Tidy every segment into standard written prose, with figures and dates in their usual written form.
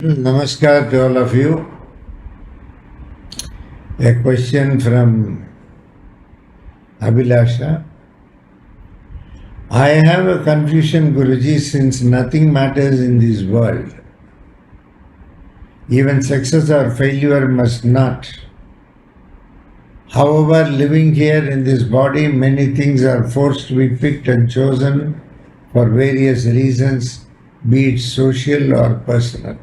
Namaskar to all of you. A question from Abhilasha. I have a confusion, Guruji, since nothing matters in this world. Even success or failure must not. However, living here in this body, many things are forced to be picked and chosen for various reasons, be it social or personal.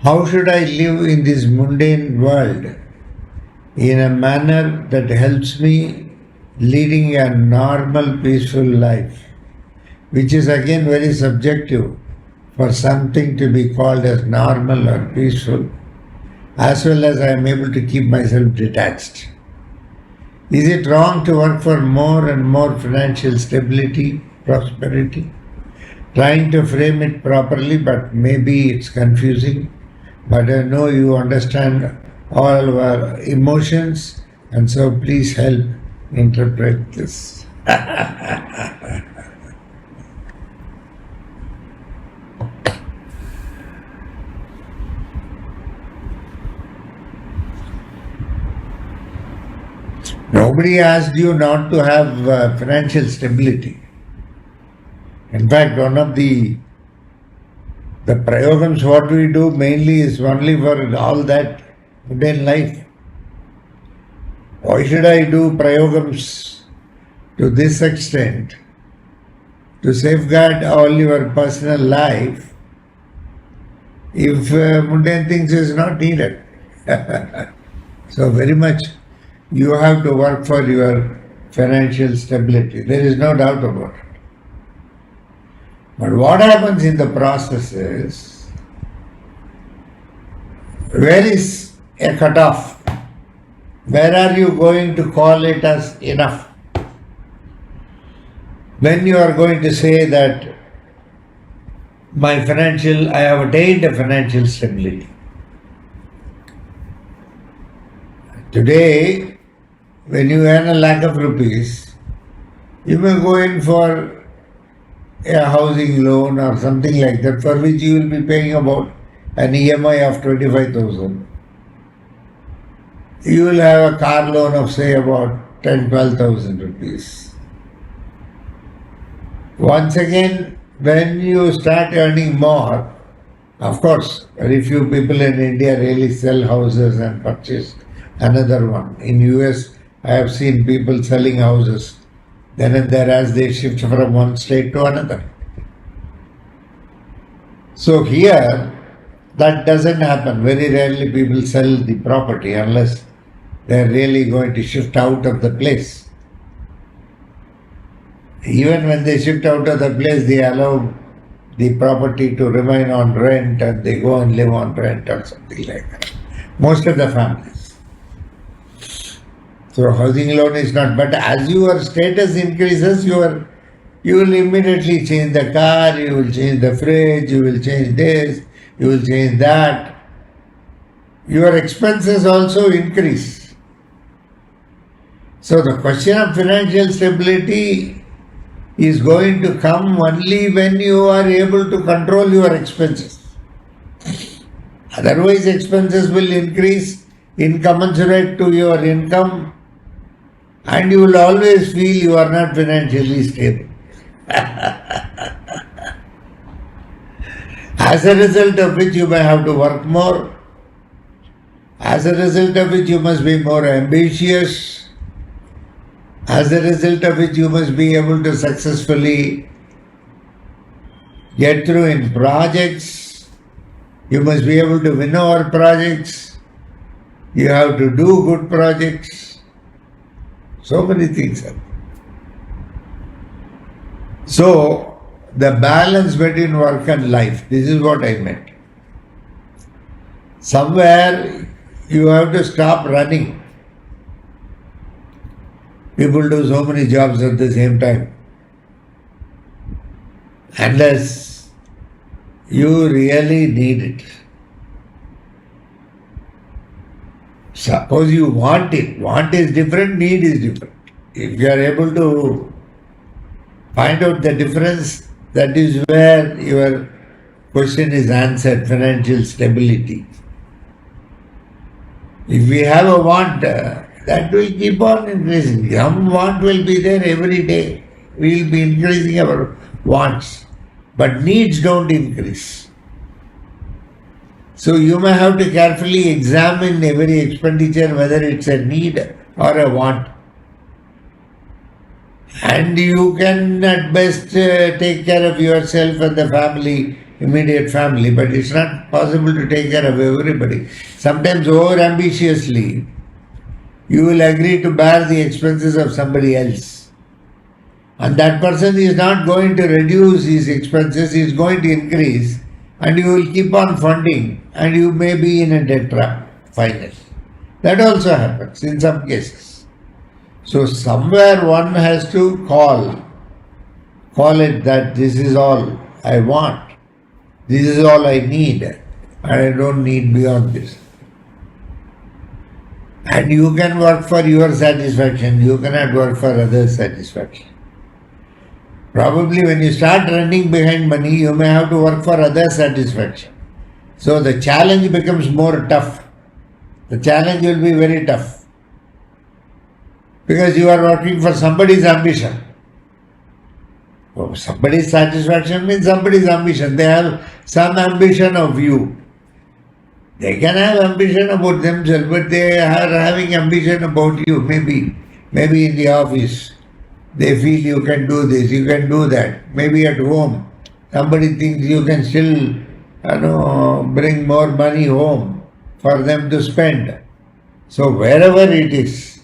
How should I live in this mundane world in a manner that helps me leading a normal, peaceful life, which is again very subjective for something to be called as normal or peaceful, as well as I am able to keep myself detached. Is it wrong to work for more and more financial stability, prosperity? Trying to frame it properly, but maybe it's confusing. But I know you understand all our emotions, and so please help interpret this. Nobody asked you not to have financial stability. In fact, one of the prayogams, what we do mainly is only for all that mundane life. Why should I do prayogams to this extent to safeguard all your personal life if mundane things is not needed? So very much you have to work for your financial stability. There is no doubt about it. But what happens in the process is, where is a cutoff? Where are you going to call it as enough? When you are going to say that I have attained a financial stability. Today, when you earn ₹1,00,000, you may go in for a housing loan or something like that, for which you will be paying about an EMI of 25,000. You will have a car loan of say about 10,000-12,000 rupees. Once again, when you start earning more, of course, very few people in India really sell houses and purchase another one. In US, I have seen people selling houses then and there as they shift from one state to another. So here, that doesn't happen. Very rarely people sell the property unless they are really going to shift out of the place. Even when they shift out of the place, they allow the property to remain on rent and they go and live on rent or something like that. Most of the families. So housing loan is not, but as your status increases, you will immediately change the car, you will change the fridge, you will change this, you will change that. Your expenses also increase. So the question of financial stability is going to come only when you are able to control your expenses. Otherwise, expenses will increase incommensurate to your income, and you will always feel you are not financially stable. As a result of which you may have to work more, as a result of which you must be more ambitious, as a result of which you must be able to successfully get through in projects, you must be able to win over projects, you have to do good projects. So many things happen. So, the balance between work and life, this is what I meant. Somewhere you have to stop running. People do so many jobs at the same time. Unless you really need it. Suppose you want it. Want is different, need is different. If you are able to find out the difference, that is where your question is answered, financial stability. If we have a want, that will keep on increasing. Some want will be there every day. We will be increasing our wants. But needs don't increase. So you may have to carefully examine every expenditure whether it's a need or a want. And you can at best take care of yourself and the family, immediate family, but it's not possible to take care of everybody. Sometimes over ambitiously, you will agree to bear the expenses of somebody else. And that person is not going to reduce his expenses, he is going to increase, and you will keep on funding, and you may be in a debt trap finally. That also happens in some cases. So somewhere one has to call it that this is all I want, this is all I need, and I don't need beyond this. And you can work for your satisfaction, you cannot work for others' satisfaction. Probably when you start running behind money, you may have to work for others' satisfaction. So the challenge becomes more tough. The challenge will be very tough. Because you are working for somebody's ambition. Oh, somebody's satisfaction means somebody's ambition. They have some ambition of you. They can have ambition about themselves, but they are having ambition about you. Maybe in the office, they feel you can do this, you can do that. Maybe at home, somebody thinks you can still, bring more money home for them to spend. So wherever it is.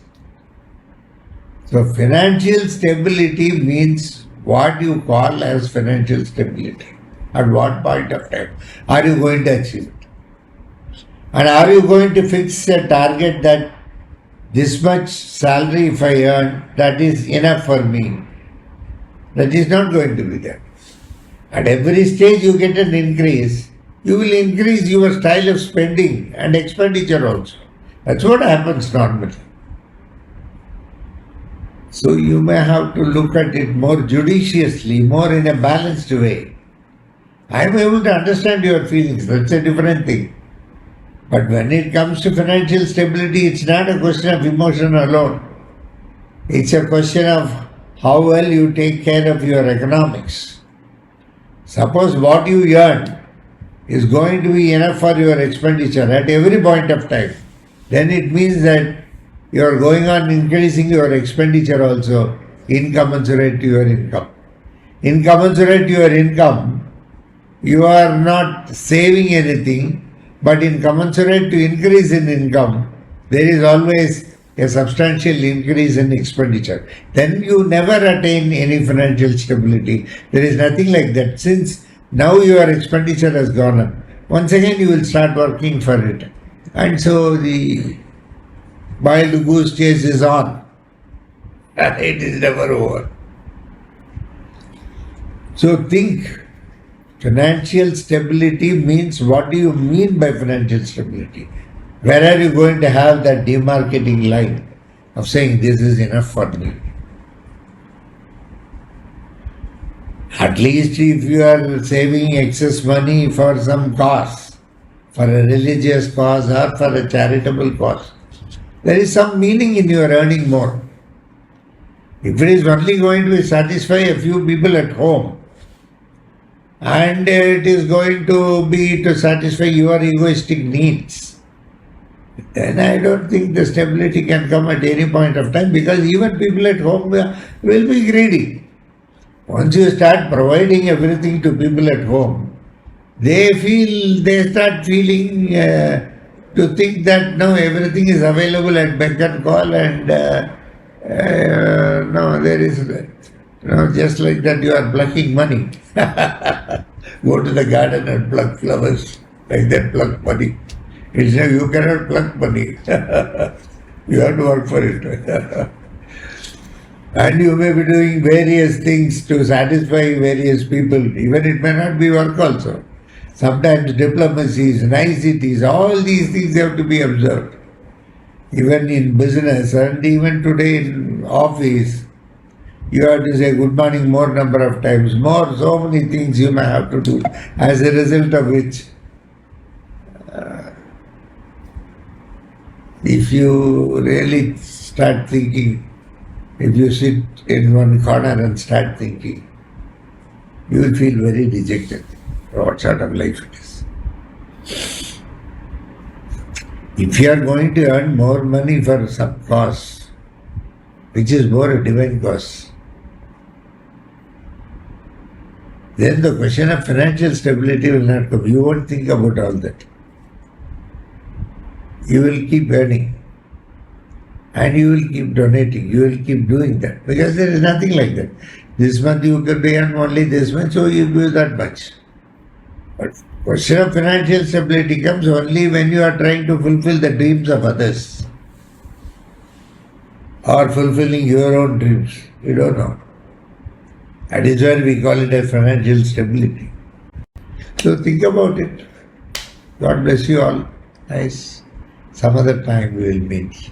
So financial stability means what you call as financial stability. At what point of time are you going to achieve it? And are you going to fix a target that this much salary if I earn, that is enough for me? That is not going to be there. At every stage you get an increase, you will increase your style of spending and expenditure also. That's what happens normally. So you may have to look at it more judiciously, more in a balanced way. I am able to understand your feelings, that's a different thing. But when it comes to financial stability, it's not a question of emotion alone. It's a question of how well you take care of your economics. Suppose what you earn is going to be enough for your expenditure at every point of time, then it means that you are going on increasing your expenditure also incommensurate to your income. Incommensurate to your income, you are not saving anything, but in commensurate to increase in income, there is always a substantial increase in expenditure. Then you never attain any financial stability. There is nothing like that. Since now your expenditure has gone up, once again you will start working for it. And so the wild goose chase is on. It is never over. So think, financial stability means, what do you mean by financial stability? Where are you going to have that demarcating line of saying this is enough for me? At least if you are saving excess money for some cause, for a religious cause or for a charitable cause, there is some meaning in your earning more. If it is only going to satisfy a few people at home, and it is going to be to satisfy your egoistic needs, then I don't think the stability can come at any point of time, because even people at home will be greedy. Once you start providing everything to people at home, they start feeling to think that now everything is available at beck and call, and no, there is, just like that you are plucking money. Go to the garden and pluck flowers, like that pluck money. It's like you cannot pluck money. You have to work for it. And you may be doing various things to satisfy various people, even it may not be work also. Sometimes diplomacies, niceties, all these things have to be observed. Even in business and even today in office, You have to say good morning more number of times, more, so many things you may have to do, as a result of which, if you really start thinking, if you sit in one corner and start thinking, you will feel very dejected for what sort of life it is. If you are going to earn more money for some cause, which is more a divine cause, then the question of financial stability will not come. You won't think about all that. You will keep earning and you will keep donating. You will keep doing that because there is nothing like that. This month you could earn only this much, so you give that much. But question of financial stability comes only when you are trying to fulfill the dreams of others or fulfilling your own dreams. You don't know. That is why we call it as financial stability. So think about it. God bless you all. Nice. Some other time we will meet.